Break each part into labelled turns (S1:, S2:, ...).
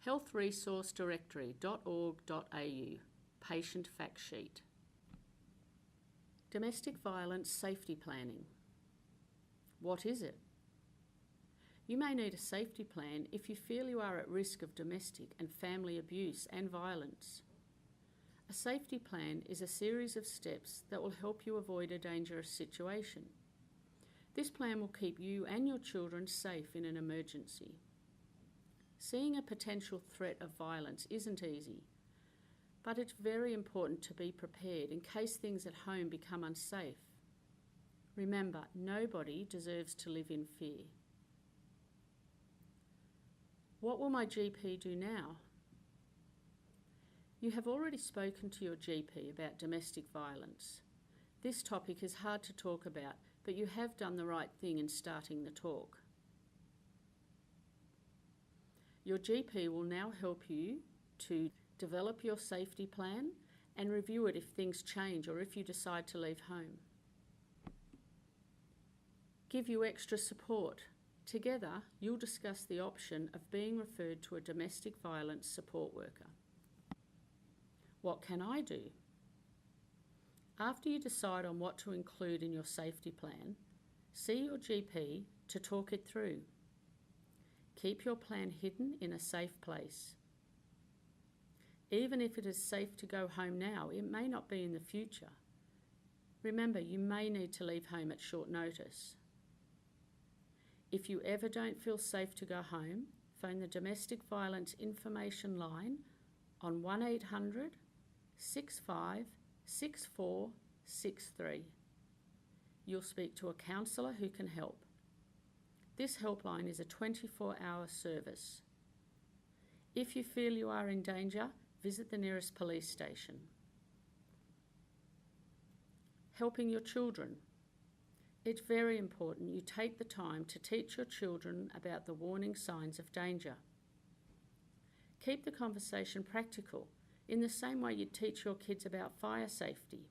S1: healthresourcedirectory.org.au, Patient Fact Sheet. Domestic Violence Safety Planning. What is it? You may need a safety plan if you feel you are at risk of domestic and family abuse and violence. A safety plan is a series of steps that will help you avoid a dangerous situation. This plan will keep you and your children safe in an emergency. Seeing a potential threat of violence isn't easy, but it's very important to be prepared in case things at home become unsafe. Remember, nobody deserves to live in fear. What will my GP do now? You have already spoken to your GP about domestic violence. This topic is hard to talk about, but you have done the right thing in starting the talk. Your GP will now help you to develop your safety plan and review it if things change or if you decide to leave home. Give you extra support. Together, you'll discuss the option of being referred to a domestic violence support worker. What can I do? After you decide on what to include in your safety plan, see your GP to talk it through. Keep your plan hidden in a safe place. Even if it is safe to go home now, it may not be in the future. Remember, you may need to leave home at short notice. If you ever don't feel safe to go home, phone the Domestic Violence Information Line on 1800 65 64 63. You'll speak to a counsellor who can help. This helpline is a 24-hour service. If you feel you are in danger, visit the nearest police station. Helping your children. It's very important you take the time to teach your children about the warning signs of danger. Keep the conversation practical, in the same way you'd teach your kids about fire safety.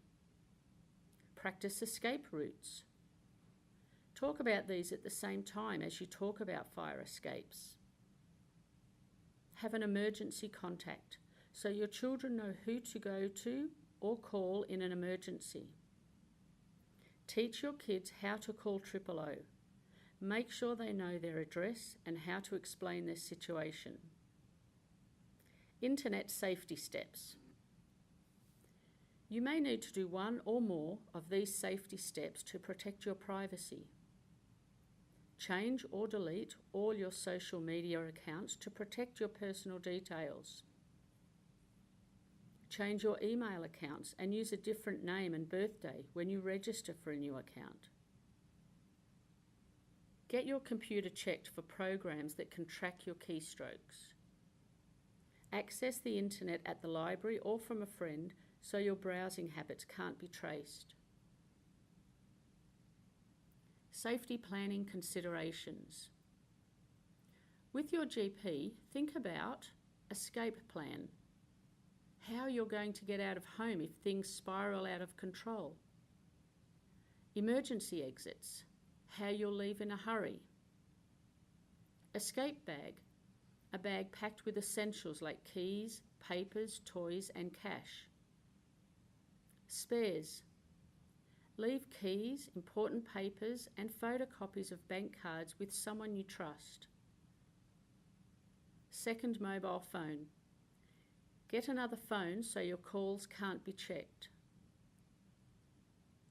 S1: Practice escape routes. Talk about these at the same time as you talk about fire escapes. Have an emergency contact so your children know who to go to or call in an emergency. Teach your kids how to call 000. Make sure they know their address and how to explain their situation. Internet safety steps. You may need to do one or more of these safety steps to protect your privacy. Change or delete all your social media accounts to protect your personal details. Change your email accounts and use a different name and birthday when you register for a new account. Get your computer checked for programs that can track your keystrokes. Access the internet at the library or from a friend so your browsing habits can't be traced. Safety planning considerations. With your GP, think about escape plan. How you're going to get out of home if things spiral out of control. Emergency exits. How you'll leave in a hurry. Escape bag. A bag packed with essentials like keys, papers, toys and cash. Spares. Leave keys, important papers and photocopies of bank cards with someone you trust. Second mobile phone. Get another phone so your calls can't be checked.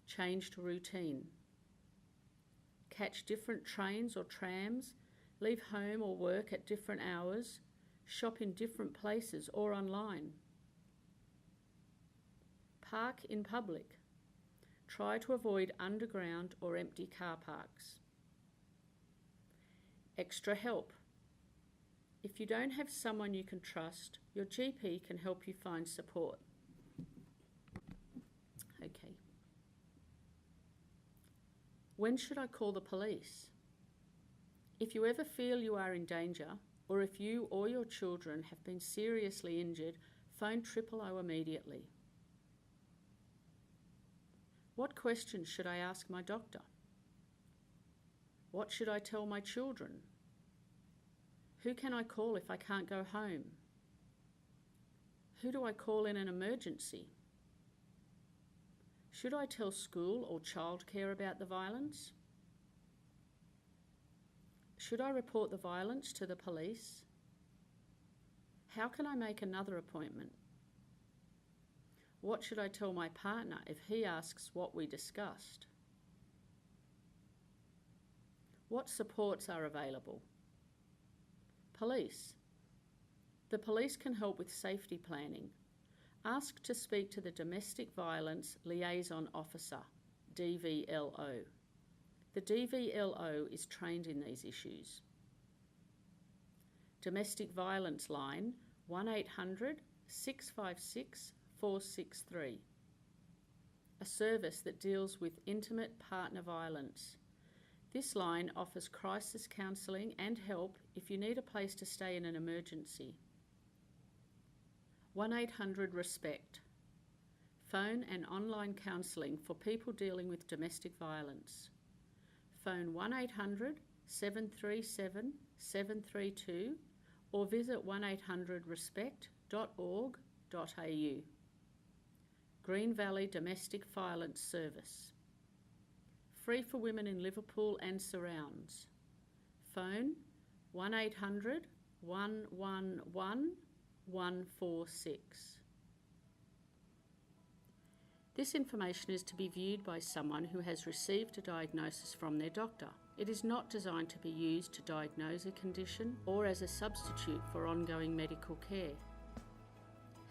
S1: Changed routine. Catch different trains or trams, leave home or work at different hours, shop in different places or online. Park in public. Try to avoid underground or empty car parks. Extra help. If you don't have someone you can trust, your GP can help you find support. Okay. When should I call the police? If you ever feel you are in danger, or if you or your children have been seriously injured, phone 000 immediately. What questions should I ask my doctor? What should I tell my children? Who can I call if I can't go home? Who do I call in an emergency? Should I tell school or childcare about the violence? Should I report the violence to the police? How can I make another appointment? What should I tell my partner if he asks what we discussed? What supports are available? Police. The police can help with safety planning. Ask to speak to the Domestic Violence Liaison Officer, DVLO. The DVLO is trained in these issues. Domestic Violence Line 1800 656 463. A service that deals with intimate partner violence. This line offers crisis counselling and help if you need a place to stay in an emergency. 1800-RESPECT. Phone and online counselling for people dealing with domestic violence. Phone 1800-737-732 or visit 1800respect.org.au. Green Valley Domestic Violence Service. Free for women in Liverpool and surrounds. Phone 1800-111-146. This information is to be viewed by someone who has received a diagnosis from their doctor. It is not designed to be used to diagnose a condition or as a substitute for ongoing medical care.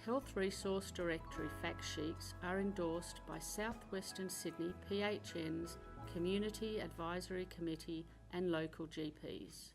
S1: Health Resource Directory fact sheets are endorsed by South Western Sydney PHN's Community Advisory Committee and local GPs.